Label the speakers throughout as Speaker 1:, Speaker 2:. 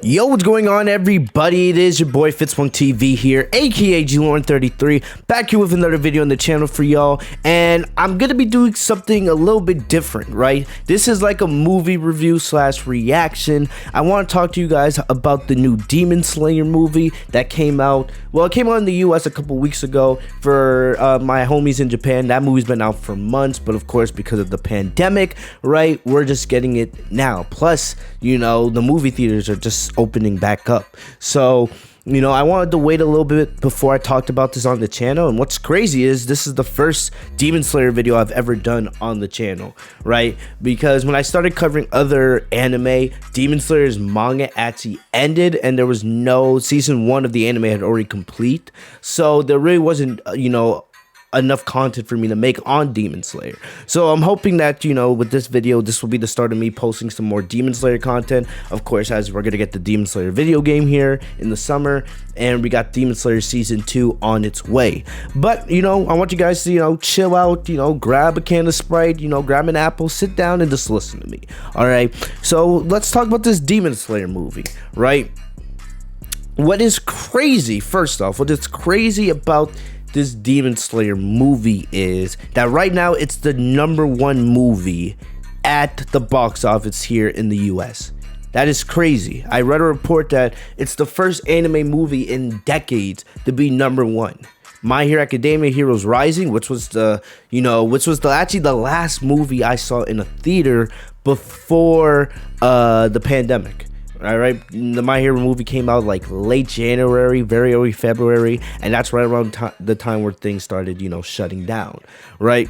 Speaker 1: Yo, what's going on, everybody? It is your boy Fitz1TV here, aka GLorn33, back here with another video on the channel for y'all. And I'm gonna be doing something a little bit different, right? This is like a movie review slash reaction. I want to talk to you guys about the new Demon Slayer movie that came out. Well, it came out in the US a couple weeks ago. For my homies in Japan, that movie's been out for months, but of course, because of the pandemic, right, we're just getting it now. Plus, you know, the movie theaters are just opening back up. So, you know, I wanted to wait a little bit before I talked about this on the channel. And what's crazy is this is the first Demon Slayer video I've ever done on the channel, right? Because when I started covering other anime, Demon Slayer's manga actually ended and there was no season 1 of the anime had already complete. So there really wasn't, you know, enough content for me to make on Demon Slayer. So I'm hoping that, you know, with this video, this will be the start of me posting some more Demon Slayer content. Of course, as we're gonna get the Demon Slayer video game here in the summer, and we got Demon Slayer season 2 on its way. But, you know, I want you guys to, you know, chill out, you know, grab a can of Sprite, you know, grab an apple, sit down and just listen to me. All right, so let's talk about this Demon Slayer movie, right? What is crazy, first off, what is crazy about this Demon Slayer movie is that right now it's the #1 movie at the box office here in the US. That is crazy. I read a report that it's the first anime movie in decades to be #1. My Hero Academia Heroes Rising, which was actually the last movie I saw in a theater before the pandemic. All right, the My Hero movie came out like late January, very early February, and that's right around the time where things started, you know, shutting down, right?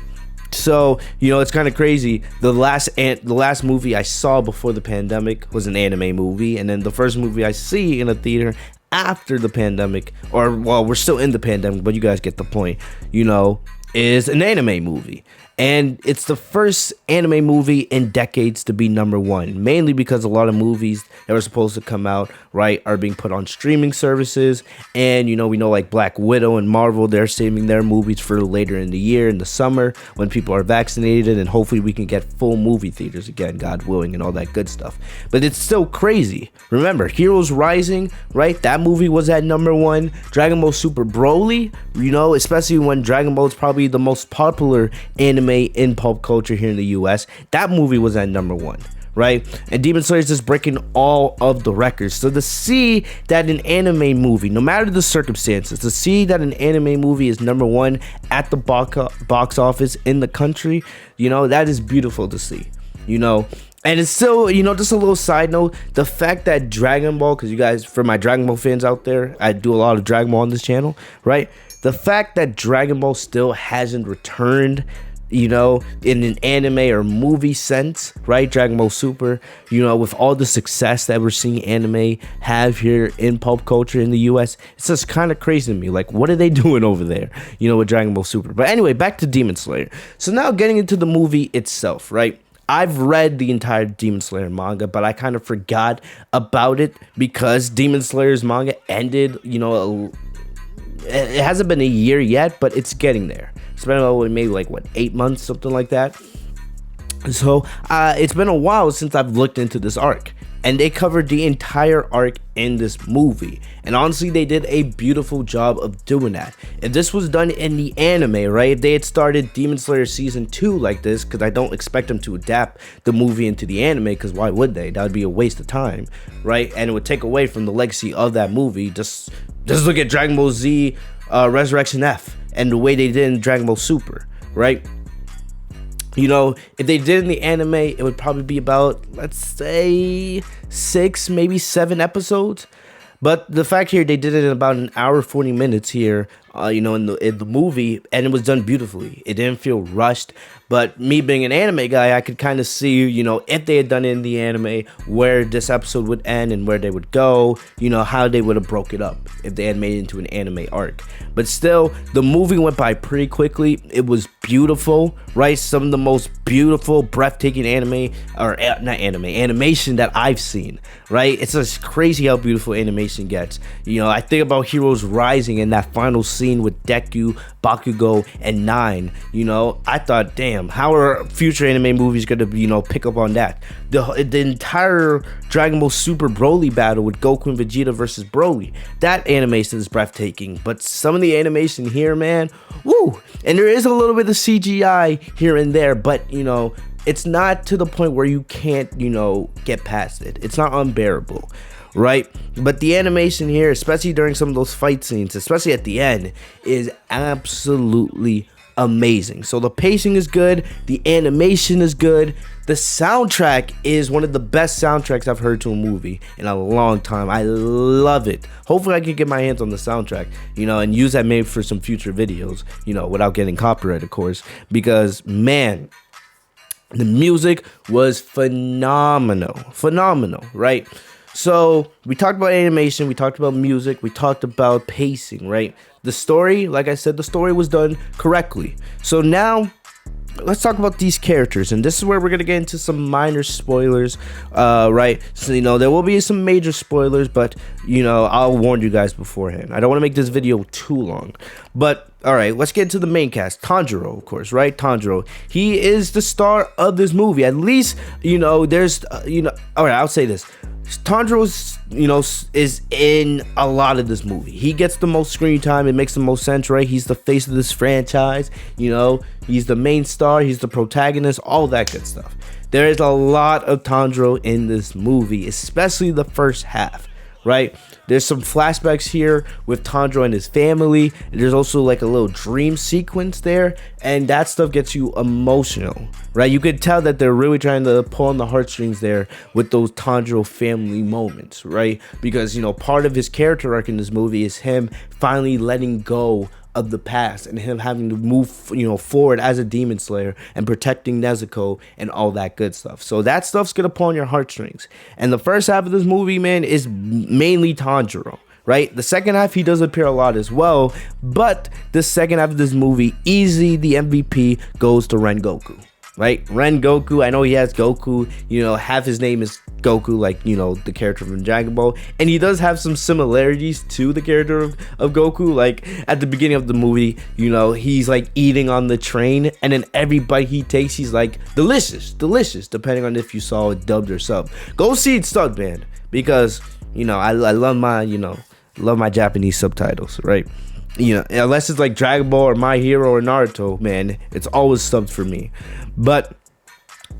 Speaker 1: So, you know, it's kind of crazy. The last movie I saw before the pandemic was an anime movie, and then the first movie I see in a theater after the pandemic, or well, we're still in the pandemic, but you guys get the point, you know, is an anime movie. And it's the first anime movie in decades to be #1, mainly because a lot of movies that were supposed to come out, right, are being put on streaming services. And, you know, we know like Black Widow and Marvel, they're saving their movies for later in the year, in the summer, when people are vaccinated, and hopefully we can get full movie theaters again, God willing, and all that good stuff. But it's still crazy. Remember, Heroes Rising, right, that movie was at #1. Dragon Ball Super Broly, you know, especially when Dragon Ball is probably the most popular anime in pulp culture here in the US, that movie was at #1, right? And Demon Slayer is just breaking all of the records. So to see that an anime movie, no matter the circumstances, to see that an anime movie is #1 at the box office in the country, you know, that is beautiful to see, you know. And it's still, you know, just a little side note, the fact that Dragon Ball, because you guys, for my Dragon Ball fans out there, I do a lot of Dragon Ball on this channel, right? The fact that Dragon Ball still hasn't returned, you know, in an anime or movie sense, right? Dragon Ball Super, you know, with all the success that we're seeing anime have here in pulp culture in the US, it's just kind of crazy to me. Like, what are they doing over there, you know, with Dragon Ball Super? But anyway, back to Demon Slayer. So now getting into the movie itself, right? I've read the entire Demon Slayer manga, but I kind of forgot about it because Demon Slayer's manga ended, you know, it hasn't been a year yet, but it's getting there. It's been maybe like, what, 8 months, something like that. So it's been a while since I've looked into this arc, and they covered the entire arc in this movie, and honestly they did a beautiful job of doing that. If this was done in the anime, right, if they had started Demon Slayer season 2 like this, because I don't expect them to adapt the movie into the anime, because why would they? That would be a waste of time, right? And it would take away from the legacy of that movie. Just look at Dragon Ball Z Resurrection F and the way they did in Dragon Ball Super, right? You know, if they did in the anime, it would probably be about, let's say, 6, maybe 7 episodes. But the fact here, they did it in about an hour, 40 minutes here, you know, in the movie, and it was done beautifully. It didn't feel rushed. But me being an anime guy, I could kind of see, you know, if they had done it in the anime, where this episode would end and where they would go, you know, how they would have broke it up if they had made it into an anime arc. But still, the movie went by pretty quickly. It was beautiful, right? Some of the most beautiful, breathtaking animation that I've seen, right? It's just crazy how beautiful animation gets. You know, I think about Heroes Rising and that final scene scene with Deku, Bakugo, and Nine. You know, I thought, damn, how are future anime movies gonna, you know, pick up on that? The entire Dragon Ball Super Broly battle with Goku and Vegeta versus Broly, that animation is breathtaking. But some of the animation here, man, woo! And there is a little bit of CGI here and there, but you know, it's not to the point where you can't, you know, get past it. It's not unbearable, right? But the animation here, especially during some of those fight scenes, especially at the end, is absolutely amazing. So the pacing is good, the animation is good, the soundtrack is one of the best soundtracks I've heard to a movie in a long time. I love it. Hopefully I can get my hands on the soundtrack, you know, and use that maybe for some future videos, you know, without getting copyright, of course, because man, the music was phenomenal, right? So we talked about animation, we talked about music, we talked about pacing, right? The story, like I said, the story was done correctly. So now let's talk about these characters, and this is where we're gonna get into some minor spoilers, right? So, you know, there will be some major spoilers, but you know, I'll warn you guys beforehand. I don't want to make this video too long, but all right, let's get into the main cast. Tanjiro, of course, right? Tanjiro, he is the star of this movie. At least, you know, there's, you know, all right, I'll say this. Tanjiro's, you know, is in a lot of this movie. He gets the most screen time. It makes the most sense, right? He's the face of this franchise. You know, he's the main star. He's the protagonist. All that good stuff. There is a lot of Tanjiro in this movie, especially the first half, right? There's some flashbacks here with Tanjiro and his family. There's also like a little dream sequence there, and that stuff gets you emotional, right? You could tell that they're really trying to pull on the heartstrings there with those Tanjiro family moments, right? Because, you know, part of his character arc in this movie is him finally letting go of the past and him having to move, you know, forward as a demon slayer and protecting Nezuko and all that good stuff. So that stuff's gonna pull on your heartstrings. And the first half of this movie, man, is mainly Tanjiro, right? The second half, he does appear a lot as well, but the second half of this movie, easy, the MVP goes to Rengoku, right? Rengoku, I know he has Goku, you know, half his name is Goku, like, you know, the character from Dragon Ball, and he does have some similarities to the character of Goku. Like at the beginning of the movie, you know, he's like eating on the train, and then every bite he takes, he's like, delicious, depending on if you saw it dubbed or sub. Go see it subbed, man, because, you know, I love my, you know, love my Japanese subtitles, right? You know, unless it's like Dragon Ball or My Hero or Naruto, man, it's always subbed for me. But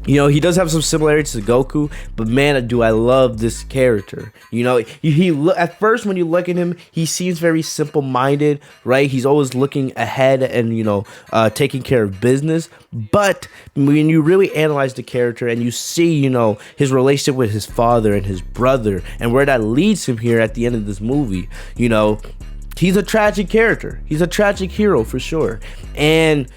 Speaker 1: you know, he does have some similarities to Goku, but man, do I love this character. You know, he at first when you look at him, he seems very simple-minded, right? He's always looking ahead and, you know, taking care of business. But when you really analyze the character and you see, you know, his relationship with his father and his brother and where that leads him here at the end of this movie, you know, he's a tragic character. He's a tragic hero for sure. And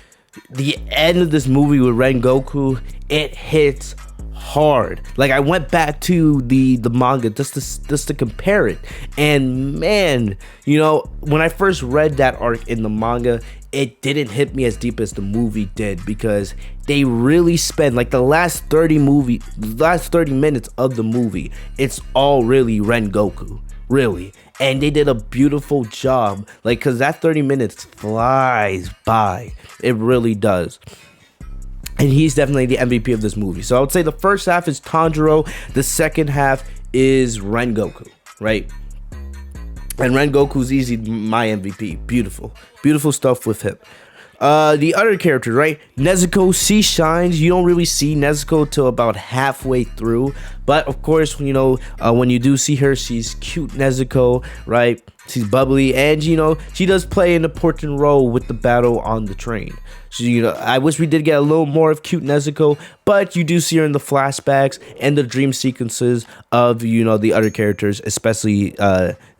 Speaker 1: the end of this movie with Rengoku, it hits hard. Like I went back to the manga just to compare it, and man, you know, when I first read that arc in the manga, it didn't hit me as deep as the movie did, because they really spend like the last 30 minutes of the movie, it's all really Rengoku, really. And they did a beautiful job, like, because that 30 minutes flies by. It really does. And he's definitely the MVP of this movie. So I would say the first half is Tanjiro, the second half is Rengoku, right? And Rengoku's easy my MVP. Beautiful stuff with him. The other character, right? Nezuko, she shines. You don't really see Nezuko till about halfway through, but of course, you know, when you do see her, she's cute Nezuko, right? She's bubbly, and you know, she does play an important role with the battle on the train. So, you know, I wish we did get a little more of cute Nezuko, but you do see her in the flashbacks and the dream sequences of, you know, the other characters, especially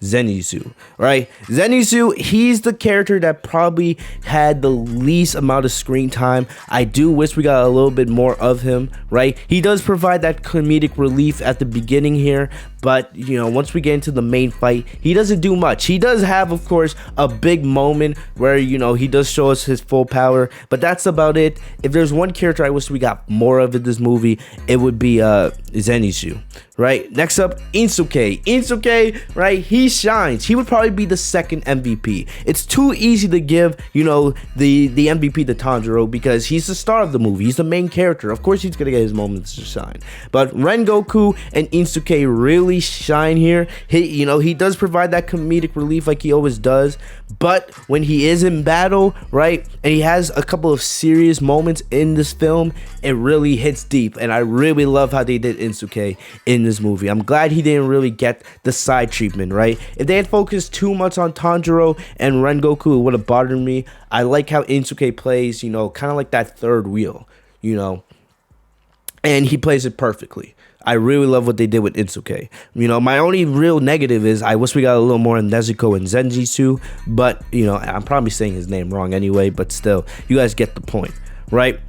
Speaker 1: Zenitsu, right? Zenitsu, he's the character that probably had the least amount of screen time. I do wish we got a little bit more of him, right? He does provide that comedic relief at the beginning here, but, you know, once we get into the main fight, he doesn't do much. He does have, of course, a big moment where, you know, he does show us his full power, but that's about it. If there's one character I wish we got more of in this movie, it would be Zenitsu, right? Next up, Insuke. Insuke, right? He shines. He would probably be the second MVP. It's too easy to give, you know, the MVP to Tanjiro because he's the star of the movie. He's the main character. Of course, he's gonna get his moments to shine. But Rengoku and Insuke really shine here. He does provide that comedic relief like he always does. But when he is in battle, right, and he has a couple of serious moments in this film, it really hits deep. And I really love how they did Insuke in this movie. I'm glad he didn't really get the side treatment, right? If they had focused too much on Tanjiro and Rengoku, it would have bothered me. I like how Insuke plays, you know, kind of like that third wheel, you know, and he plays it perfectly. I really love what they did with Insuke. You know, my only real negative is I wish we got a little more in Nezuko and Zenjitsu, but, you know, I'm probably saying his name wrong anyway, but still, you guys get the point, right?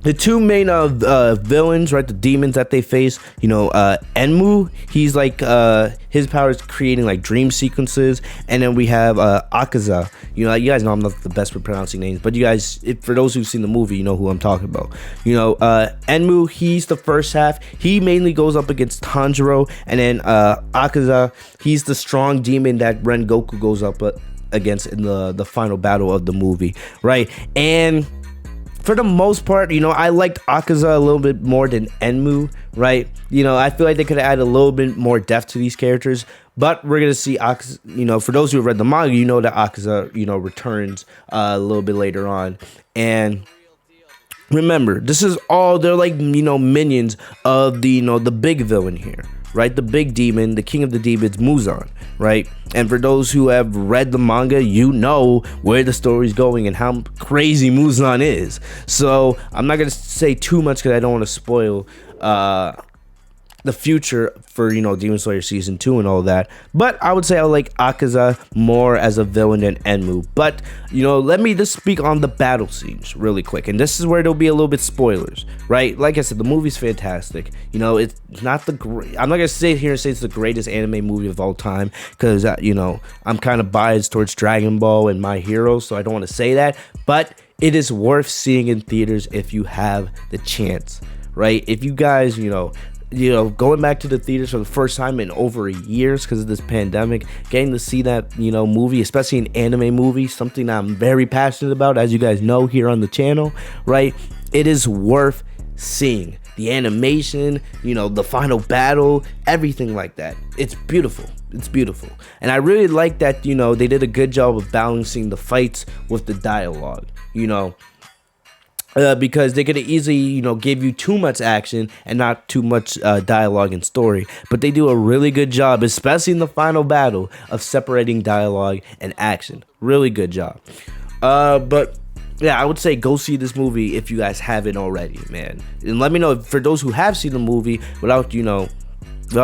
Speaker 1: The two main villains, right, the demons that they face, you know, Enmu, he's like, his power is creating like dream sequences, and then we have Akaza. You know, you guys know I'm not the best with pronouncing names, but you guys, for those who've seen the movie, you know who I'm talking about. You know, Enmu, he's the first half. He mainly goes up against Tanjiro, and then Akaza, he's the strong demon that Rengoku goes up against in the final battle of the movie, right? And for the most part, you know, I liked Akaza a little bit more than Enmu, right? You know, I feel like they could have added a little bit more depth to these characters, but we're gonna see Akaza. You know, for those who have read the manga, you know that Akaza, you know, returns a little bit later on. And remember, this is all, they're like, you know, minions of the, you know, the big villain here, right? The big demon, the king of the demons, Muzan, right? And for those who have read the manga, you know where the story's going and how crazy Muzan is. So I'm not gonna say too much because I don't want to spoil the future for, you know, Demon Slayer season 2 and all that. But I would say I like Akaza more as a villain than Enmu. But, you know, let me just speak on the battle scenes really quick, and this is where there'll be a little bit spoilers, right? Like I said, the movie's fantastic. You know, it's not the great, I'm not gonna sit here and say it's the greatest anime movie of all time because you know, I'm kind of biased towards Dragon Ball and My Hero, so I don't want to say that, but it is worth seeing in theaters if you have the chance, right? If you guys, you know, going back to the theaters for the first time in over years because of this pandemic, getting to see that, you know, movie, especially an anime movie, something that I'm very passionate about, as you guys know here on the channel, right? It is worth seeing. The animation, you know, the final battle, everything like that. It's beautiful. It's beautiful. And I really like that, you know, they did a good job of balancing the fights with the dialogue, you know. Because they could easily, you know, give you too much action and not too much dialogue and story. But they do a really good job, especially in the final battle, of separating dialogue and action. Really good job. But yeah, I would say go see this movie if you guys haven't already, man. And let me know, for those who have seen the movie, without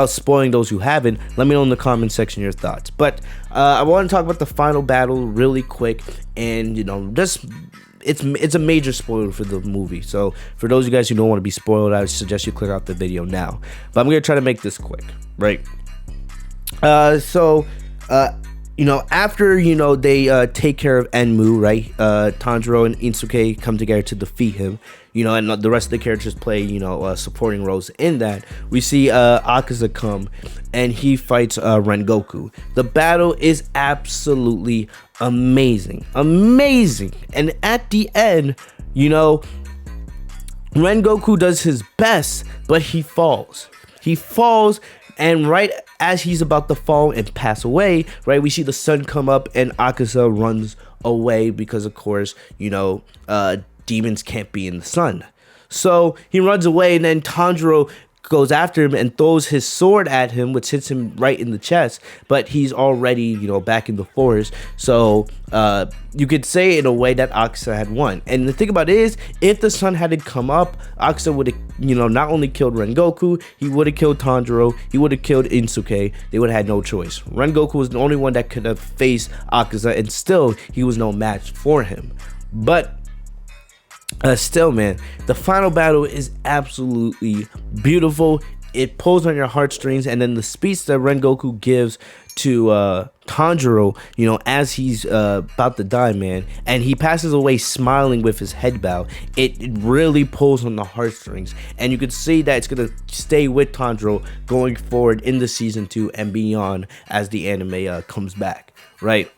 Speaker 1: spoiling those who haven't, let me know in the comment section your thoughts. But I want to talk about the final battle really quick, and, you know, just it's a major spoiler for the movie. So for those of you guys who don't want to be spoiled, I would suggest you click off the video now. But I'm gonna try to make this quick, right? You know, after, you know, they take care of Enmu, right? Tanjiro and Insuke come together to defeat him, you know, and the rest of the characters play, you know, supporting roles in that. We see Akaza come, and he fights Rengoku. The battle is absolutely amazing. And at the end, you know, Rengoku does his best, but he falls. And right as he's about to fall and pass away, right, we see the sun come up and Akaza runs away because, of course, you know, demons can't be in the sun. So he runs away, and then Tanjiro goes after him and throws his sword at him, which hits him right in the chest, but he's already, you know, back in the forest. So you could say in a way that Akaza had won. And the thing about it is, if the sun hadn't come up, Akaza would have, you know, not only killed Rengoku, he would have killed Tanjiro, he would have killed Insuke. They would have had no choice. Rengoku was the only one that could have faced Akaza, and still he was no match for him. But still, man, the final battle is absolutely beautiful. It pulls on your heartstrings, and then the speech that Rengoku gives Tanjiro, you know, as he's about to die, man, and he passes away smiling with his head bowed. It really pulls on the heartstrings, and you could see that it's gonna stay with Tanjiro going forward in the season 2 and beyond as the anime comes back, right?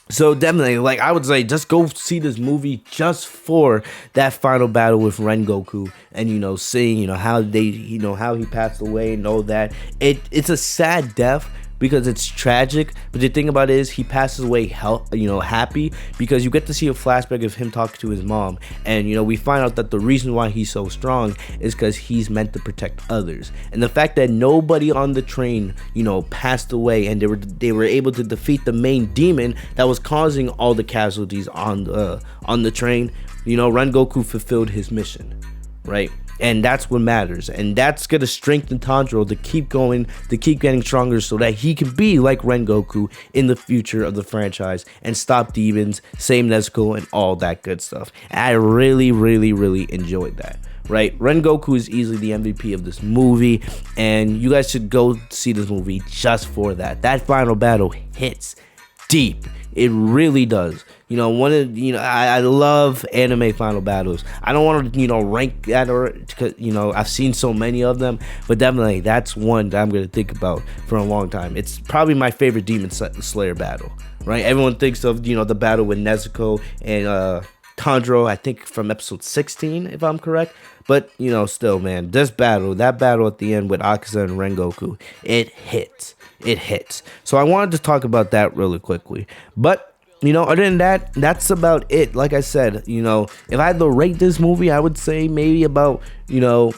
Speaker 1: So definitely, like, I would say, just go see this movie just for that final battle with Rengoku, and, you know, seeing, you know, how they, you know, how he passed away and all that. It's a sad death because it's tragic, but the thing about it is he passes away happy, because you get to see a flashback of him talking to his mom, and, you know, we find out that the reason why he's so strong is because he's meant to protect others. And the fact that nobody on the train, you know, passed away, and they were able to defeat the main demon that was causing all the casualties on the train, you know, Rengoku fulfilled his mission, right? And that's what matters, and that's gonna strengthen Tanjiro to keep going, to keep getting stronger, so that he can be like Rengoku in the future of the franchise and stop demons, save Nezuko, and all that good stuff. And I really enjoyed that. Right, Rengoku is easily the MVP of this movie, and you guys should go see this movie just for that. That final battle hits deep. It really does. You know, I love anime final battles. I don't want to, you know, rank that, or, because, you know, I've seen so many of them, but definitely that's one that I'm going to think about for a long time. It's probably my favorite Demon Slayer battle, right? Everyone thinks of, you know, the battle with Nezuko and Tanjiro, I think from episode 16, if I'm correct. But, you know, still, man, that battle at the end with Akaza and Rengoku, it hits. It hits. So I wanted to talk about that really quickly. But, you know, other than that, that's about it. Like I said, you know, if I had to rate this movie, I would say maybe about, you know,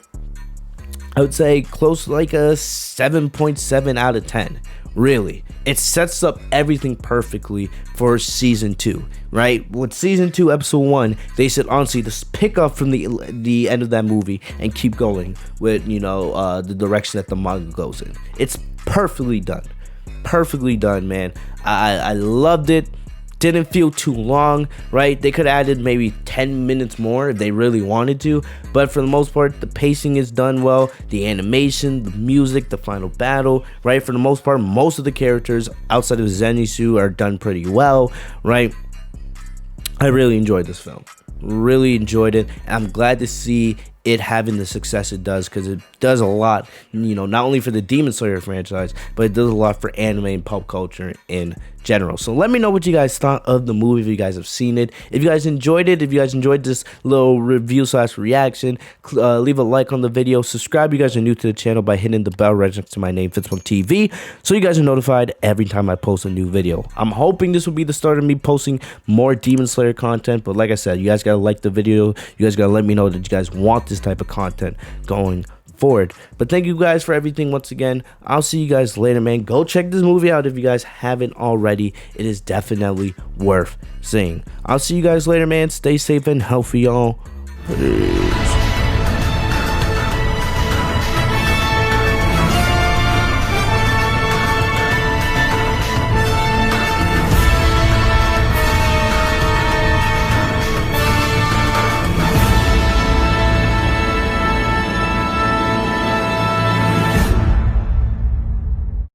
Speaker 1: I would say close to like a 7.7 out of 10. Really, it sets up everything perfectly for season 2, right? With season 2, episode 1, they said honestly just pick up from the end of that movie and keep going with, you know, the direction that the manga goes in. It's perfectly done, man. I loved it. Didn't feel too long, right? They could have added maybe 10 minutes more if they really wanted to, but for the most part, the pacing is done well. The animation, the music, the final battle, right? For the most part, most of the characters outside of Zenitsu are done pretty well, right? I really enjoyed this film. Really enjoyed it. I'm glad to see it having the success it does, because it does a lot, you know, not only for the Demon Slayer franchise, but it does a lot for anime and pop culture in general. So let me know what you guys thought of the movie, if you guys have seen it, if you guys enjoyed it, if you guys enjoyed this little review / reaction. Leave a like on the video, subscribe if you guys are new to the channel by hitting the bell right next to my name, Fitz1 TV, so you guys are notified every time I post a new video. I'm hoping this will be the start of me posting more Demon Slayer content, but like I said, you guys gotta like the video, you guys gotta let me know that you guys want this type of content going forward. But thank you guys for everything once again. I'll see you guys later, man. Go check this movie out if you guys haven't already. It is definitely worth seeing. I'll see you guys later, man. Stay safe and healthy, y'all. Peace.